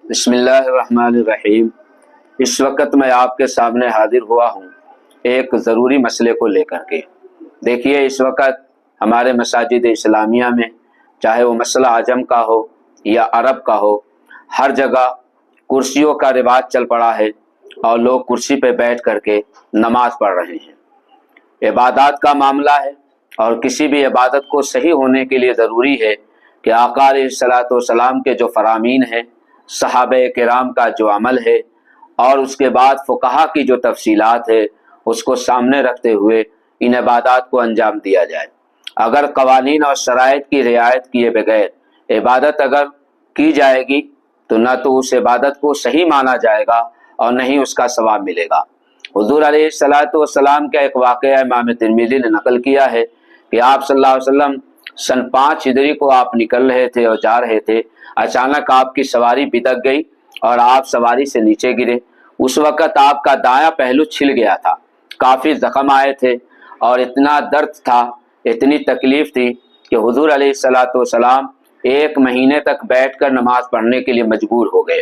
بسم اللہ الرحمن الرحیم۔ اس وقت میں آپ کے سامنے حاضر ہوا ہوں ایک ضروری مسئلے کو لے کر کے۔ دیکھیے، اس وقت ہمارے مساجد اسلامیہ میں چاہے وہ مسئلہ عجم کا ہو یا عرب کا ہو، ہر جگہ کرسیوں کا رواج چل پڑا ہے اور لوگ کرسی پہ بیٹھ کر کے نماز پڑھ رہے ہیں۔ عبادات کا معاملہ ہے اور کسی بھی عبادت کو صحیح ہونے کے لیے ضروری ہے کہ آقا علیہ الصلوۃ والسلام کے جو فرامین ہیں، صحابہ کرام کا جو عمل ہے اور اس کے بعد فقہا کی جو تفصیلات ہے، اس کو سامنے رکھتے ہوئے ان عبادات کو انجام دیا جائے۔ اگر قوانین اور شرائط کی رعایت کیے بغیر عبادت اگر کی جائے گی تو نہ تو اس عبادت کو صحیح مانا جائے گا اور نہ ہی اس کا ثواب ملے گا۔ حضور علیہ الصلوۃ والسلام کا ایک واقعہ امام ترمذی نے نقل کیا ہے کہ آپ صلی اللہ علیہ وسلم سن 5 ہجری کو آپ نکل رہے تھے اور جا رہے تھے، اچانک آپ کی سواری بدک گئی اور آپ سواری سے نیچے گرے۔ اس وقت آپ کا دایاں پہلو چھل گیا تھا، کافی زخم آئے تھے اور اتنا درد تھا، اتنی تکلیف تھی کہ حضور علیہ الصلوۃ والسلام 1 مہینے تک بیٹھ کر نماز پڑھنے کے لیے مجبور ہو گئے۔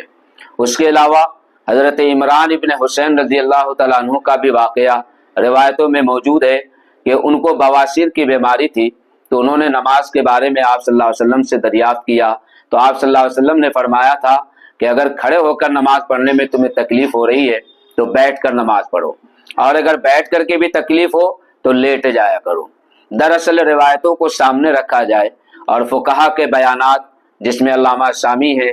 اس کے علاوہ حضرت عمران ابن حسین رضی اللہ تعالیٰ عنہ کا بھی واقعہ روایتوں میں موجود ہے کہ ان کو بواسیر کی بیماری تھی، تو انہوں نے نماز کے بارے میں آپ صلی اللہ علیہ وسلم سے دریافت کیا تو آپ صلی اللہ علیہ وسلم نے فرمایا تھا کہ اگر کھڑے ہو کر نماز پڑھنے میں تمہیں تکلیف ہو رہی ہے تو بیٹھ کر نماز پڑھو، اور اگر بیٹھ کر کے بھی تکلیف ہو تو لیٹ جایا کرو۔ دراصل روایتوں کو سامنے رکھا جائے اور فقہا کے بیانات، جس میں علامہ شامی ہے،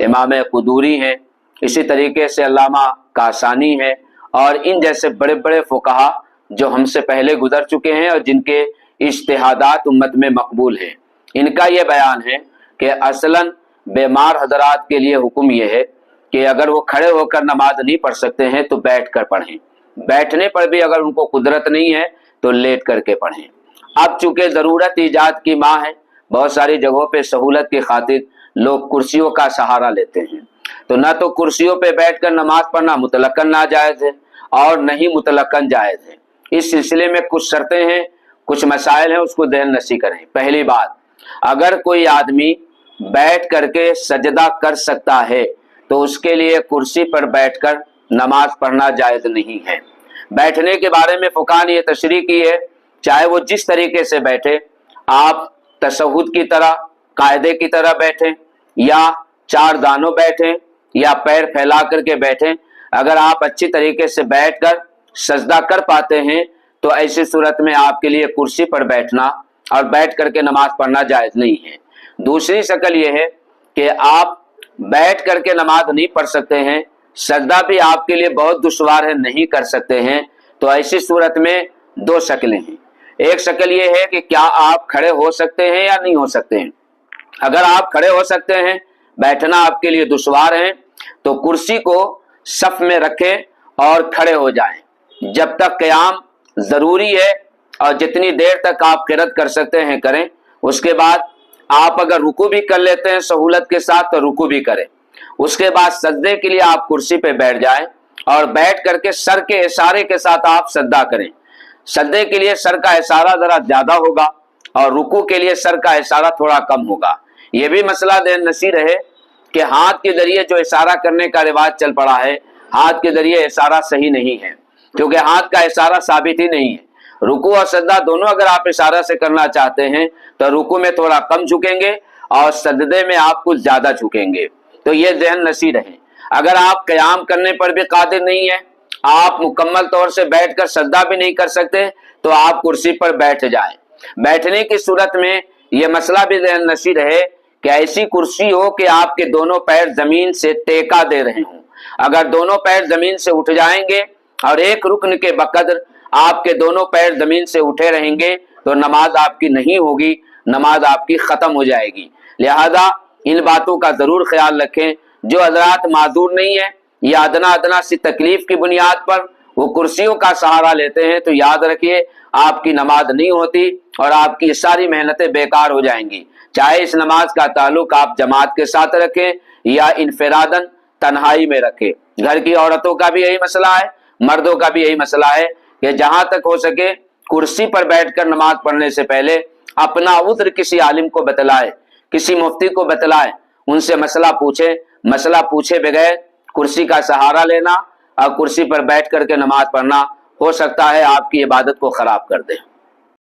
امام قدوری ہیں، اسی طریقے سے علامہ کاسانی ہے، اور ان جیسے بڑے بڑے فقہا جو ہم سے پہلے گزر چکے ہیں اور جن کے اجتہادات امت میں مقبول ہیں، ان کا یہ بیان ہے کہ اصلاً بیمار حضرات کے لیے حکم یہ ہے کہ اگر وہ کھڑے ہو کر نماز نہیں پڑھ سکتے ہیں تو بیٹھ کر پڑھیں، بیٹھنے پر بھی اگر ان کو قدرت نہیں ہے تو لیٹ کر کے پڑھیں۔ اب چونکہ ضرورت ایجاد کی ماں ہے، بہت ساری جگہوں پہ سہولت کی خاطر لوگ کرسیوں کا سہارا لیتے ہیں، تو نہ تو کرسیوں پہ بیٹھ کر نماز پڑھنا مطلقاً ناجائز ہے اور نہ ہی مطلقاً جائز ہے۔ اس سلسلے میں کچھ شرطیں ہیں، کچھ مسائل ہیں، اس کو ذہن نشی کریں۔ پہلی بات، اگر کوئی آدمی بیٹھ کر کے سجدہ کر سکتا ہے تو اس کے لیے کرسی پر بیٹھ کر نماز پڑھنا جائز نہیں ہے۔ بیٹھنے کے بارے میں فقہا نے یہ تشریح کی ہے، چاہے وہ جس طریقے سے بیٹھے، آپ تشہد کی طرح، قاعدے کی طرح بیٹھیں یا 4 دانوں بیٹھیں یا پیر پھیلا کر کے بیٹھیں، اگر آپ اچھی طریقے سے بیٹھ کر سجدہ کر پاتے ہیں تو ایسی صورت میں آپ کے لیے کرسی پر بیٹھنا اور بیٹھ کر کے نماز پڑھنا جائز نہیں ہے۔ دوسری شکل یہ ہے کہ آپ بیٹھ کر کے نماز نہیں پڑھ سکتے ہیں، سجدہ بھی آپ کے لیے بہت دشوار ہے، نہیں کر سکتے ہیں، تو ایسی صورت میں 2 شکلیں ہیں۔ ایک شکل یہ ہے کہ کیا آپ کھڑے ہو سکتے ہیں یا نہیں ہو سکتے ہیں۔ اگر آپ کھڑے ہو سکتے ہیں، بیٹھنا آپ کے لیے دشوار ہے، تو کرسی کو صف میں رکھیں اور کھڑے ہو جائیں جب تک قیام ضروری ہے، اور جتنی دیر تک آپ قرات کر سکتے ہیں کریں۔ اس کے بعد آپ اگر رکوع بھی کر لیتے ہیں سہولت کے ساتھ تو رکوع بھی کریں۔ اس کے بعد سجدے کے لیے آپ کرسی پہ بیٹھ جائیں اور بیٹھ کر کے سر کے اشارے کے ساتھ آپ سجدہ کریں۔ سجدے کے لیے سر کا اشارہ ذرا زیادہ ہوگا اور رکوع کے لیے سر کا اشارہ تھوڑا کم ہوگا۔ یہ بھی مسئلہ ذہن نشی رہے کہ ہاتھ کے ذریعے جو اشارہ کرنے کا رواج چل پڑا ہے، ہاتھ کے ذریعے اشارہ صحیح نہیں ہے، کیونکہ ہاتھ کا اشارہ ثابت ہی نہیں ہے۔ رکوع اور سجدہ دونوں اگر آپ اشارہ سے کرنا چاہتے ہیں تو رکوع میں تھوڑا کم جھکیں گے اور سجدے میں آپ کچھ زیادہ جھکیں گے، تو یہ ذہن نشی رہے۔ اگر آپ قیام کرنے پر بھی قادر نہیں ہیں، آپ مکمل طور سے بیٹھ کر سجدہ بھی نہیں کر سکتے، تو آپ کرسی پر بیٹھ جائیں۔ بیٹھنے کی صورت میں یہ مسئلہ بھی ذہن نشی رہے کہ ایسی کرسی ہو کہ آپ کے دونوں پیر زمین سے ٹیکا دے رہے ہوں۔ اگر دونوں پیر زمین سے اٹھ جائیں گے اور ایک رکن کے بقدر آپ کے دونوں پیر زمین سے اٹھے رہیں گے تو نماز آپ کی نہیں ہوگی، نماز آپ کی ختم ہو جائے گی۔ لہذا ان باتوں کا ضرور خیال رکھیں۔ جو حضرات معذور نہیں ہیں یا ادنا سی تکلیف کی بنیاد پر وہ کرسیوں کا سہارا لیتے ہیں، تو یاد رکھیے آپ کی نماز نہیں ہوتی اور آپ کی ساری محنتیں بیکار ہو جائیں گی۔ چاہے اس نماز کا تعلق آپ جماعت کے ساتھ رکھیں یا انفراداً تنہائی میں رکھیں۔ گھر کی عورتوں کا بھی یہی مسئلہ ہے، مردوں کا بھی یہی مسئلہ ہے کہ جہاں تک ہو سکے کرسی پر بیٹھ کر نماز پڑھنے سے پہلے اپنا عذر کسی عالم کو بتلائے، کسی مفتی کو بتلائے، ان سے مسئلہ پوچھے بغیر کرسی کا سہارا لینا اور کرسی پر بیٹھ کر کے نماز پڑھنا ہو سکتا ہے آپ کی عبادت کو خراب کر دے۔